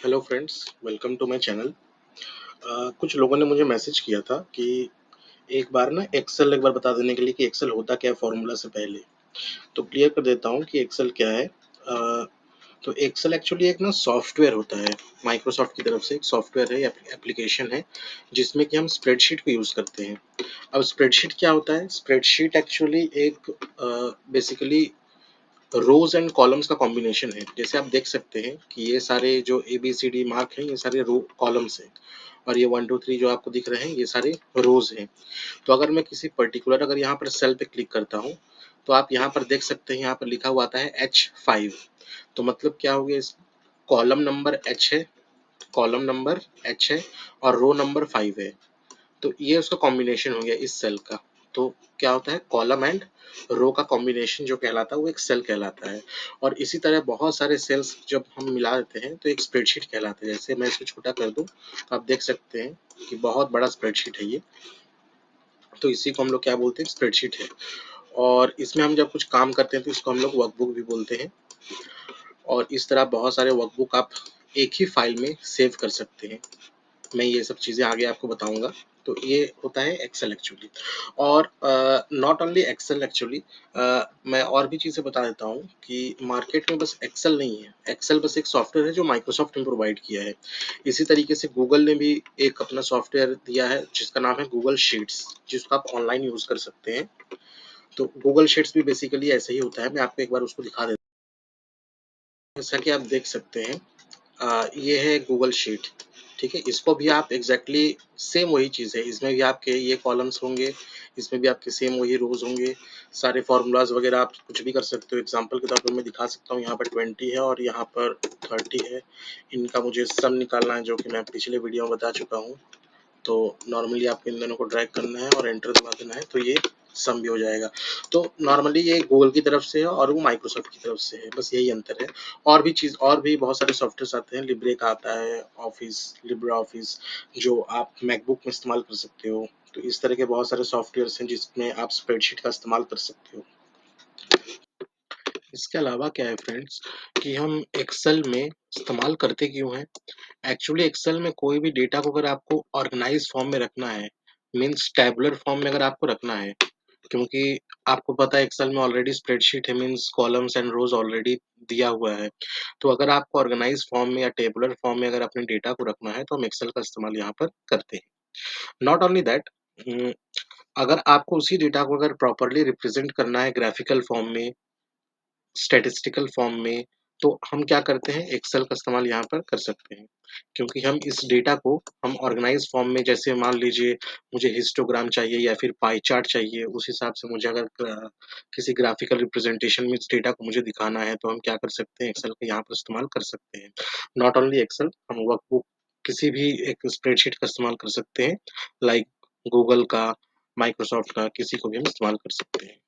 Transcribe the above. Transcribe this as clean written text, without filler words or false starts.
Hello friends, welcome to my channel. कुछ लोगों ने मुझे मैसेज किया था कि एक बार ना एक्सेल एक बार बता देने के लिए कि एक्सेल होता क्या है फॉर्मूला से पहले। तो क्लियर कर देता हूँ कि एक्सेल क्या है। तो एक्सेल एक्चुअली एक ना सॉफ्टवेयर होता है, माइक्रोसॉफ्ट की तरफ से एक सॉफ्टवेयर है या एप्लीकेशन है, जिसमें कि हम स्प्रेडशीट को यूज़ करते हैं। अब स्प्रेडशीट क्या होता है? स्प्रेडशीट एक्चुअली एक बेसिकली रोज एंड कॉलम्स का कॉम्बिनेशन है। जैसे आप देख सकते हैं कि ये सारे जो A B C D mark हैं, ये सारे रो कॉलम्स हैं, और ये 1 2 3 जो आपको दिख रहे हैं, ये सारे रोज हैं। तो अगर मैं किसी पर्टिकुलर अगर यहाँ पर सेल पे क्लिक करता हूँ, तो आप यहाँ पर देख सकते हैं, यहाँ पर लिखा हुआ आता है H5। तो मतलब क्या हो गया, इस कॉलम नंबर H है, कॉलम नंबर H है, और रो नंबर 5 है। तो ये उसका कॉम्बिनेशन हो गया इस सेल का। तो क्या होता है, कॉलम एंड रो का कॉम्बिनेशन जो कहलाता है वो एक सेल कहलाता है। और इसी तरह बहुत सारे सेल्स जब हम मिला देते हैं तो एक स्प्रेडशीट कहलाता है। जैसे मैं इसको छोटा कर दूं तो आप देख सकते हैं कि बहुत बड़ा स्प्रेडशीट है ये। तो इसी को हम लोग क्या बोलते हैं, स्प्रेडशीट है। और इसमें हम जब कुछ काम करते हैं तो इसको हम लोग वर्कबुक भी बोलते हैं। और इस तरह बहुत सारे वर्कबुक आप एक ही फाइल में सेव कर सकते हैं। मैं ये सब चीज़ें आगे आपको बताऊंगा। तो ये होता है एक्सेल एक्चुअली। और नॉट ओनली एक्सेल एक्चुअली, मैं और भी चीज़ें बता देता हूँ कि मार्केट में बस एक्सेल नहीं है। एक्सेल बस एक सॉफ्टवेयर है जो माइक्रोसॉफ्ट ने प्रोवाइड किया है। इसी तरीके से गूगल ने भी एक अपना सॉफ्टवेयर दिया है जिसका नाम है गूगल शीट्स, जिसको आप ऑनलाइन यूज़ कर सकते हैं। तो गूगल शीट्स भी बेसिकली ऐसे ही होता है। मैं आपको एक बार उसको दिखा देता हूँ। जैसा कि आप देख सकते हैं, ये है गूगल शीट। ठीक है, इसको भी आप एग्जैक्टली सेम वही चीज़ है। इसमें भी आपके ये कॉलम्स होंगे, इसमें भी आपके सेम वही रोज होंगे। सारे फॉर्मूलाज वगैरह आप कुछ भी कर सकते हो। एग्जांपल के तौर पर मैं दिखा सकता हूँ, यहाँ पर 20 है और यहाँ पर 30 है। इनका मुझे सम निकालना है, जो कि मैं पिछले वीडियो में बता चुका हूँ। तो नॉर्मली आपको इन दोनों को ड्रैग करना है और एंटर दबा देना है, तो ये सम भी हो जाएगा। तो नॉर्मली ये गूगल की तरफ से है और वो माइक्रोसॉफ्ट की तरफ से है, बस यही अंतर है। और भी बहुत सारे सॉफ्टवेयर आते हैं। लिब्रे का आता है, ऑफिस, लिब्रा ऑफिस, जो आप मैकबुक में इस्तेमाल कर सकते हो। तो इस तरह के बहुत सारे सॉफ्टवेयर हैं जिसमें आप स्प्रेडशीट का इस्तेमाल कर सकते हो। इसके अलावा क्या है फ्रेंड्स, कि हम एक्सेल में इस्तेमाल करते क्यों हैं? एक्चुअली एक्सेल में कोई भी डेटा को अगर आपको ऑर्गेनाइज फॉर्म में रखना है, मीन्स टैबुलर फॉर्म में अगर आपको रखना है, क्योंकि आपको पता है एक्सेल में ऑलरेडी स्प्रेडशीट है, means columns and rows already दिया हुआ है। तो अगर आपको ऑर्गेनाइज फॉर्म में या टेबुलर फॉर्म में अगर अपने डेटा को रखना है तो हम एक्सेल का इस्तेमाल यहाँ पर करते हैं। नॉट ओनली दैट, अगर आपको उसी डेटा को अगर प्रॉपरली रिप्रेजेंट करना है ग्राफिकल फॉर्म में, स्टैटिस्टिकल फॉर्म में, तो हम क्या करते हैं, एक्सेल का इस्तेमाल यहाँ पर कर सकते हैं। क्योंकि हम इस डेटा को हम ऑर्गेनाइज फॉर्म में, जैसे मान लीजिए मुझे हिस्टोग्राम चाहिए या फिर पाई चार्ट चाहिए, उस हिसाब से मुझे अगर किसी ग्राफिकल रिप्रेजेंटेशन में इस डेटा को मुझे दिखाना है, तो हम क्या कर सकते हैं, एक्सेल का यहाँ पर इस्तेमाल कर सकते हैं। नॉट ओनली एक्सेल, हम वर्कबुक, किसी भी एक स्प्रेडशीट का इस्तेमाल कर सकते हैं, लाइक गूगल का, माइक्रोसॉफ्ट का, किसी को भी हम इस्तेमाल कर सकते हैं।